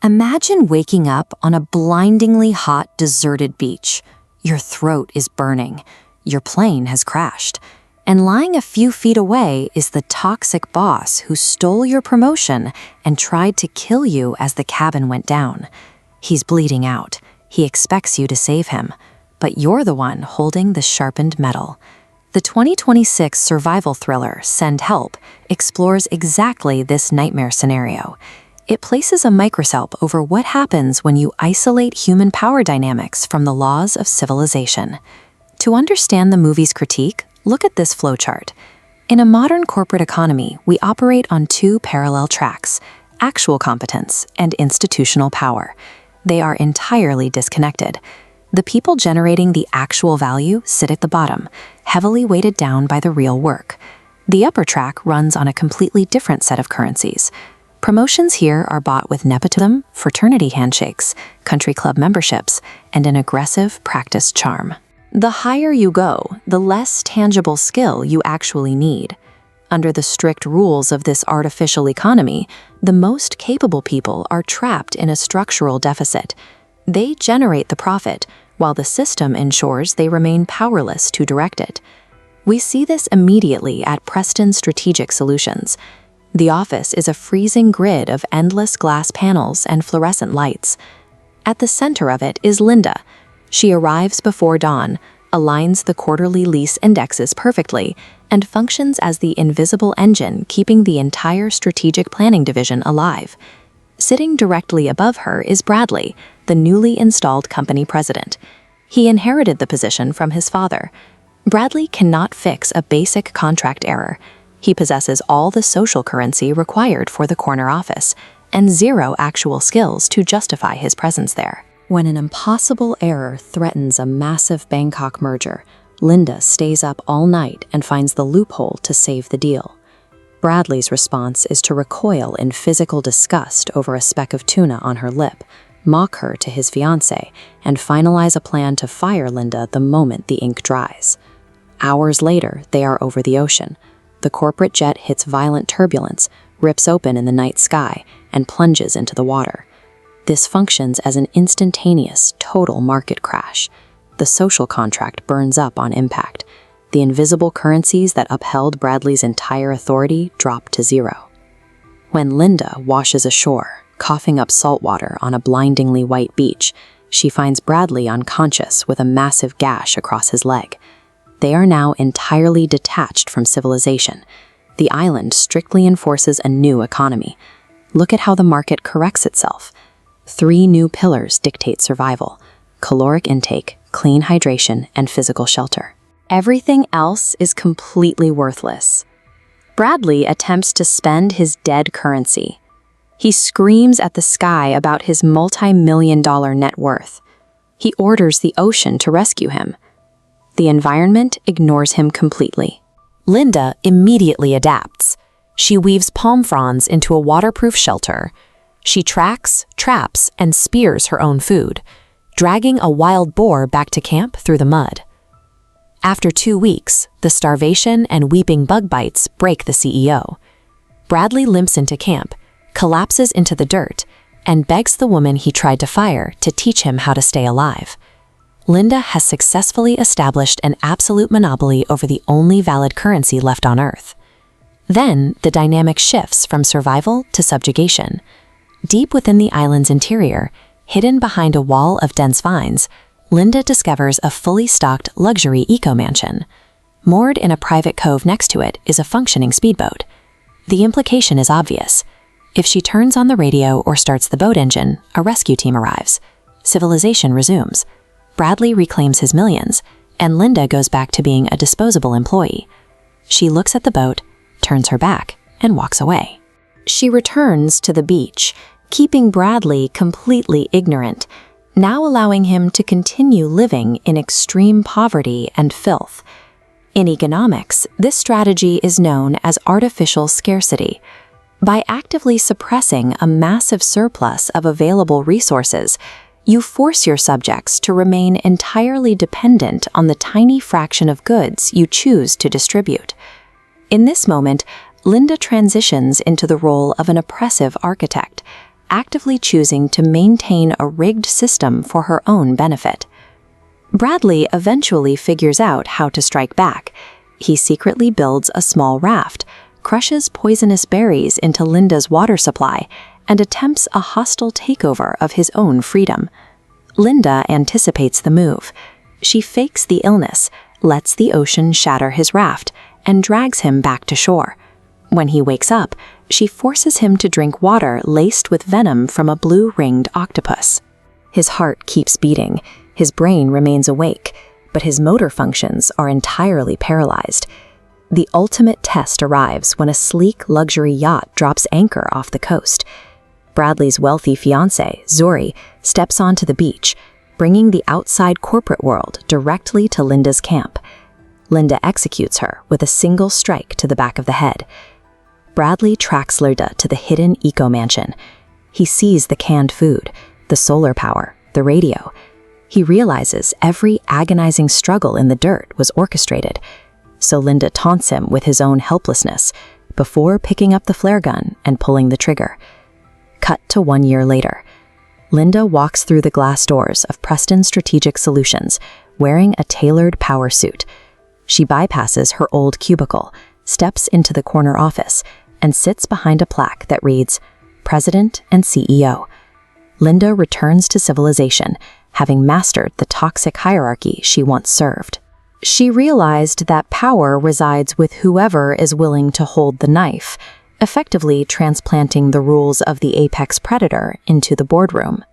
Imagine waking up on a blindingly hot, deserted beach. Your throat is burning. Your plane has crashed. And lying a few feet away is the toxic boss who stole your promotion and tried to kill you as the cabin went down. He's bleeding out. He expects you to save him. But you're the one holding the sharpened metal. The 2026 survival thriller, Send Help, explores exactly this nightmare scenario. It places a microscope over what happens when you isolate human power dynamics from the laws of civilization. To understand the movie's critique, look at this flowchart. In a modern corporate economy, we operate on two parallel tracks: actual competence and institutional power. They are entirely disconnected. The people generating the actual value sit at the bottom, heavily weighted down by the real work. The upper track runs on a completely different set of currencies. Promotions here are bought with nepotism, fraternity handshakes, country club memberships, and an aggressive practice charm. The higher you go, the less tangible skill you actually need. Under the strict rules of this artificial economy, the most capable people are trapped in a structural deficit. They generate the profit, while the system ensures they remain powerless to direct it. We see this immediately at Preston Strategic Solutions. The office is a freezing grid of endless glass panels and fluorescent lights. At the center of it is Linda. She arrives before dawn, aligns the quarterly lease indexes perfectly, and functions as the invisible engine keeping the entire strategic planning division alive. Sitting directly above her is Bradley, the newly installed company president. He inherited the position from his father. Bradley cannot fix a basic contract error. He possesses all the social currency required for the corner office, and zero actual skills to justify his presence there. When an impossible error threatens a massive Bangkok merger, Linda stays up all night and finds the loophole to save the deal. Bradley's response is to recoil in physical disgust over a speck of tuna on her lip, mock her to his fiancée, and finalize a plan to fire Linda the moment the ink dries. Hours later, they are over the ocean. The corporate jet hits violent turbulence, rips open in the night sky, and plunges into the water. This functions as an instantaneous, total market crash. The social contract burns up on impact. The invisible currencies that upheld Bradley's entire authority drop to zero. When Linda washes ashore, coughing up salt water on a blindingly white beach, she finds Bradley unconscious with a massive gash across his leg. They are now entirely detached from civilization. The island strictly enforces a new economy. Look at how the market corrects itself. 3 new pillars dictate survival: caloric intake, clean hydration, and physical shelter. Everything else is completely worthless. Bradley attempts to spend his dead currency. He screams at the sky about his multi-million-dollar net worth. He orders the ocean to rescue him. The environment ignores him completely. Linda immediately adapts. She weaves palm fronds into a waterproof shelter. She tracks, traps, and spears her own food, dragging a wild boar back to camp through the mud. After 2 weeks, the starvation and weeping bug bites break the CEO. Bradley limps into camp, collapses into the dirt, and begs the woman he tried to fire to teach him how to stay alive. Linda has successfully established an absolute monopoly over the only valid currency left on Earth. Then, the dynamic shifts from survival to subjugation. Deep within the island's interior, hidden behind a wall of dense vines, Linda discovers a fully stocked luxury eco-mansion. Moored in a private cove next to it is a functioning speedboat. The implication is obvious. If she turns on the radio or starts the boat engine, a rescue team arrives. Civilization resumes. Bradley reclaims his millions, and Linda goes back to being a disposable employee. She looks at the boat, turns her back, and walks away. She returns to the beach, keeping Bradley completely ignorant, now allowing him to continue living in extreme poverty and filth. In economics, this strategy is known as artificial scarcity. By actively suppressing a massive surplus of available resources, you force your subjects to remain entirely dependent on the tiny fraction of goods you choose to distribute. In this moment, Linda transitions into the role of an oppressive architect. actively choosing to maintain a rigged system for her own benefit. Bradley eventually figures out how to strike back. He secretly builds a small raft, crushes poisonous berries into Linda's water supply, and attempts a hostile takeover of his own freedom. Linda anticipates the move. She fakes the illness, lets the ocean shatter his raft, and drags him back to shore. When he wakes up, she forces him to drink water laced with venom from a blue-ringed octopus. His heart keeps beating, his brain remains awake, but his motor functions are entirely paralyzed. The ultimate test arrives when a sleek luxury yacht drops anchor off the coast. Bradley's wealthy fiancée, Zori, steps onto the beach, bringing the outside corporate world directly to Linda's camp. Linda executes her with a single strike to the back of the head. Bradley tracks Linda to the hidden eco-mansion. He sees the canned food, the solar power, the radio. He realizes every agonizing struggle in the dirt was orchestrated. So Linda taunts him with his own helplessness before picking up the flare gun and pulling the trigger. Cut to 1 year later. Linda walks through the glass doors of Preston Strategic Solutions, wearing a tailored power suit. She bypasses her old cubicle, steps into the corner office, and sits behind a plaque that reads, President and CEO. Linda returns to civilization, having mastered the toxic hierarchy she once served. She realized that power resides with whoever is willing to hold the knife, effectively transplanting the rules of the apex predator into the boardroom.